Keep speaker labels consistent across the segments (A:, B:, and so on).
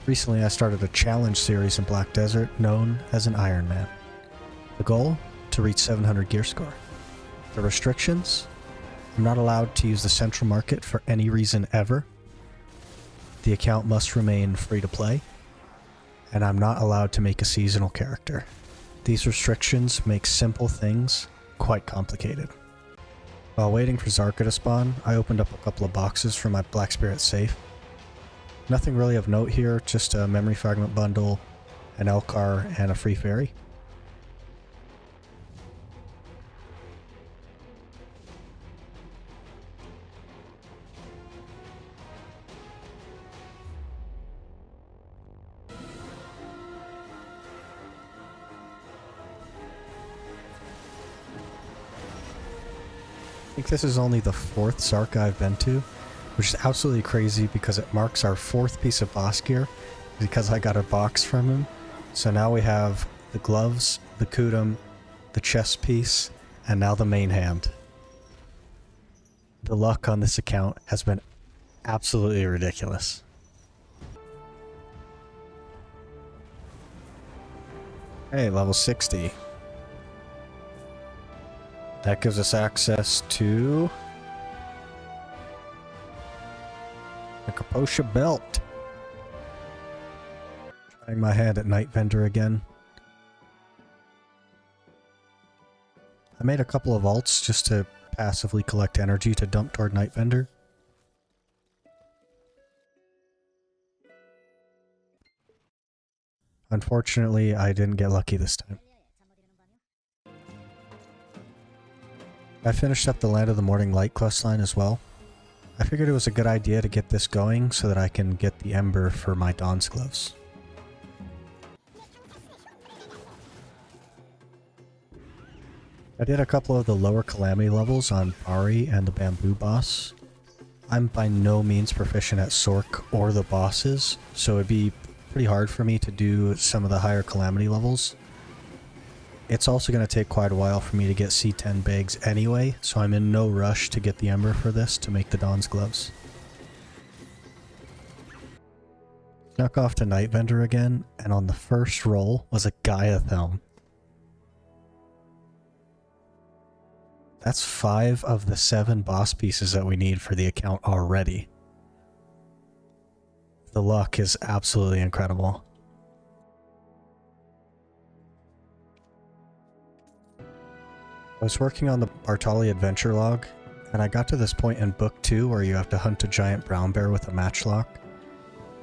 A: Recently I started a challenge series in Black Desert known as an Ironman. The goal? To reach 700 gear score. The restrictions? I'm not allowed to use the central market for any reason ever. The account must remain free to play. And I'm not allowed to make a seasonal character. These restrictions make simple things quite complicated. While waiting for Zarka to spawn, I opened up a couple of boxes from my Black Spirit safe. Nothing really of note here, just a memory fragment bundle, an Elcar, and a free ferry. I think this is only the 4th Zarka I've been to, which is absolutely crazy because it marks our 4th piece of boss gear because I got a box from him. So now we have the gloves, the kutum, the chest piece, and now the main hand. The luck on this account has been absolutely ridiculous. Hey, level 60. That gives us access to the Kaposha belt. Trying my hand at Night Vendor again. I made a couple of alts just to passively collect energy to dump toward Night Vendor. Unfortunately, I didn't get lucky this time. I finished up the Land of the Morning Light questline as well. I figured it was a good idea to get this going so that I can get the Ember for my Dawn's Gloves. I did a couple of the lower Calamity levels on Bari and the Bamboo boss. I'm by no means proficient at Sork or the bosses, so it'd be pretty hard for me to do some of the higher Calamity levels. It's also going to take quite a while for me to get C10 bags anyway, so I'm in no rush to get the Ember for this to make the Dawn's Gloves. Snuck off to Night Vendor again, and on the first roll was a Gaiath Helm. That's 5 of the 7 boss pieces that we need for the account already. The luck is absolutely incredible. I was working on the Bartali adventure log, and I got to this point in book 2 where you have to hunt a giant brown bear with a matchlock.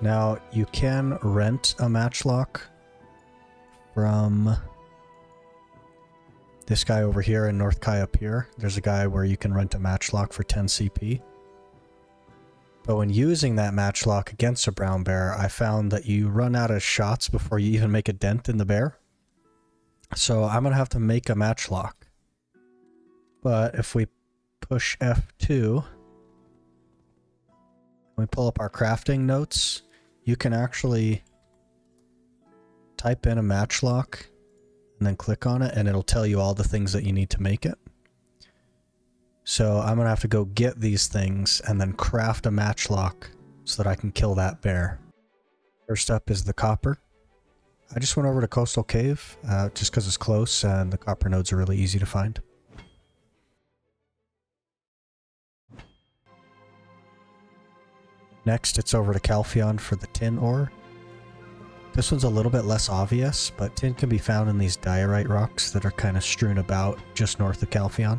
A: Now, you can rent a matchlock from this guy over here in North Kaya Pier. There's a guy where you can rent a matchlock for 10 CP. But when using that matchlock against a brown bear, I found that you run out of shots before you even make a dent in the bear. So I'm going to have to make a matchlock. But if we push F2, we pull up our crafting notes, you can actually type in a matchlock and then click on it and it'll tell you all the things that you need to make it. So I'm going to have to go get these things and then craft a matchlock so that I can kill that bear. First up is the copper. I just went over to Coastal Cave just because it's close and the copper nodes are really easy to find. Next, it's over to Calpheon for the tin ore. This one's a little bit less obvious, but tin can be found in these diorite rocks that are kind of strewn about just north of Calpheon.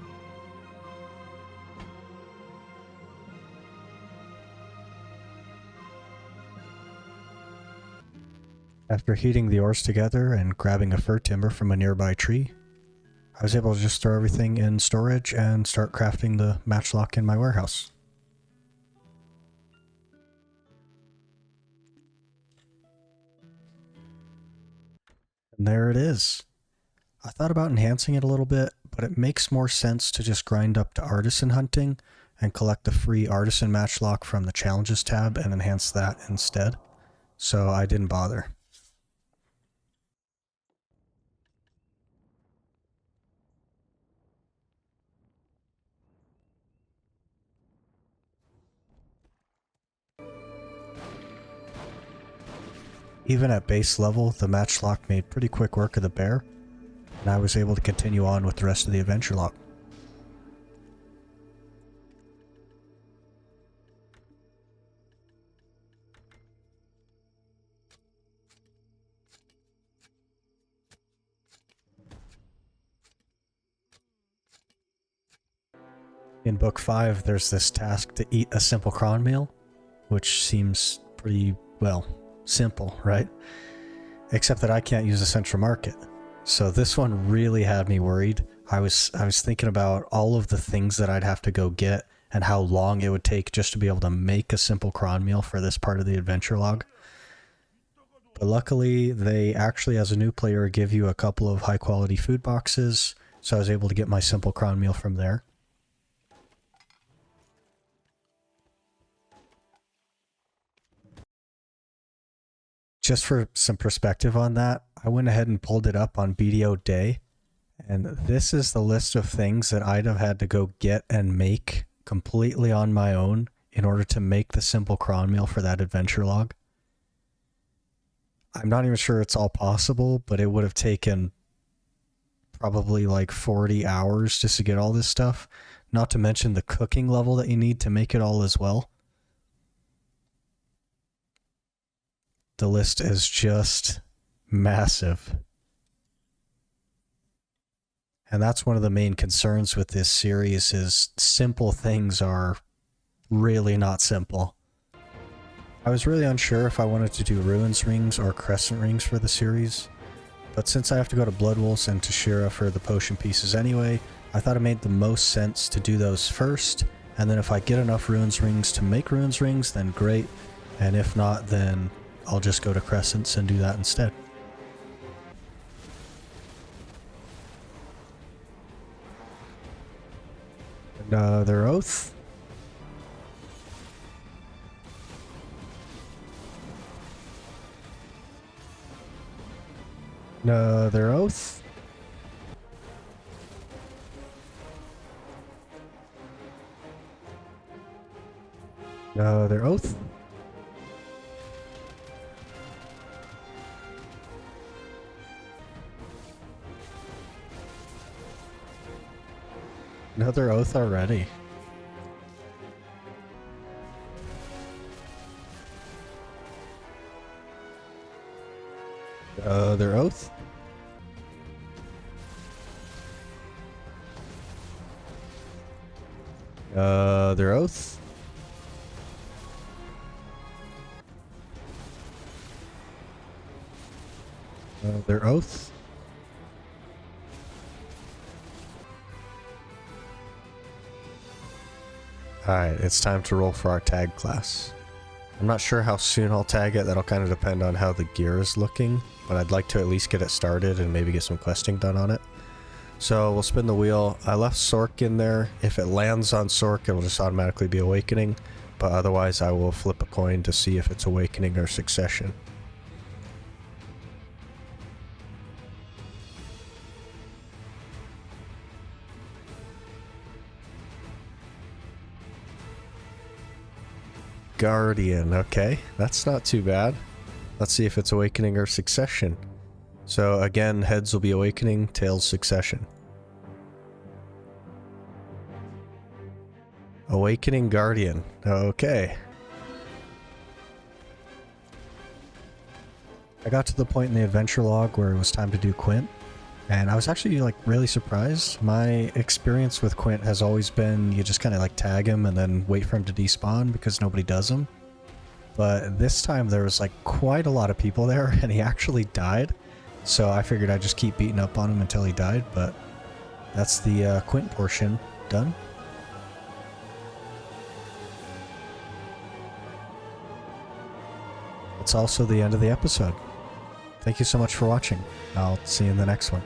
A: After heating the ores together and grabbing a fir timber from a nearby tree, I was able to just throw everything in storage and start crafting the matchlock in my warehouse. And there it is. I thought about enhancing it a little bit, but it makes more sense to just grind up to artisan hunting and collect the free artisan matchlock from the challenges tab and enhance that instead. So I didn't bother. Even at base level, the matchlock made pretty quick work of the bear, and I was able to continue on with the rest of the adventure log. In Book 5, there's this task to eat a simple cron meal, which seems pretty, well, simple, right? Except that I can't use the central market. So this one really had me worried. I was thinking about all of the things that I'd have to go get and how long it would take just to be able to make a simple cron meal for this part of the adventure log. But luckily, they actually, as a new player, give you a couple of high-quality food boxes, so I was able to get my simple cron meal from there. Just for some perspective on that, I went ahead and pulled it up on BDO Day, and this is the list of things that I'd have had to go get and make completely on my own in order to make the simple cron meal for that adventure log. I'm not even sure it's all possible, but it would have taken probably like 40 hours just to get all this stuff, not to mention the cooking level that you need to make it all as well. The list is just massive. And that's one of the main concerns with this series is simple things are really not simple. I was really unsure if I wanted to do ruins rings or crescent rings for the series, but since I have to go to Bloodwolves and Tashira for the potion pieces anyway, I thought it made the most sense to do those first, and then if I get enough ruins rings to make ruins rings, then great, and if not, then I'll just go to Crescents and do that instead. Another oath. Another oath. Another oath. Another oath already. Another oath. Another oath. Another oath. Alright, it's time to roll for our tag class. I'm not sure how soon I'll tag it, that'll kind of depend on how the gear is looking, but I'd like to at least get it started and maybe get some questing done on it. So we'll spin the wheel. I left Sork in there. If it lands on Sork, it'll just automatically be Awakening, but otherwise I will flip a coin to see if it's Awakening or Succession. Guardian, okay, that's not too bad. Let's see if it's Awakening or Succession. So again, heads will be Awakening, tails Succession. Awakening Guardian, okay. I got to the point in the adventure log where it was time to do Quint, and I was actually like really surprised. My experience with Quint has always been you just kind of like tag him and then wait for him to despawn because nobody does him. But this time there was like quite a lot of people there and he actually died. So I figured I'd just keep beating up on him until he died, but that's the Quint portion done. It's also the end of the episode. Thank you so much for watching. I'll see you in the next one.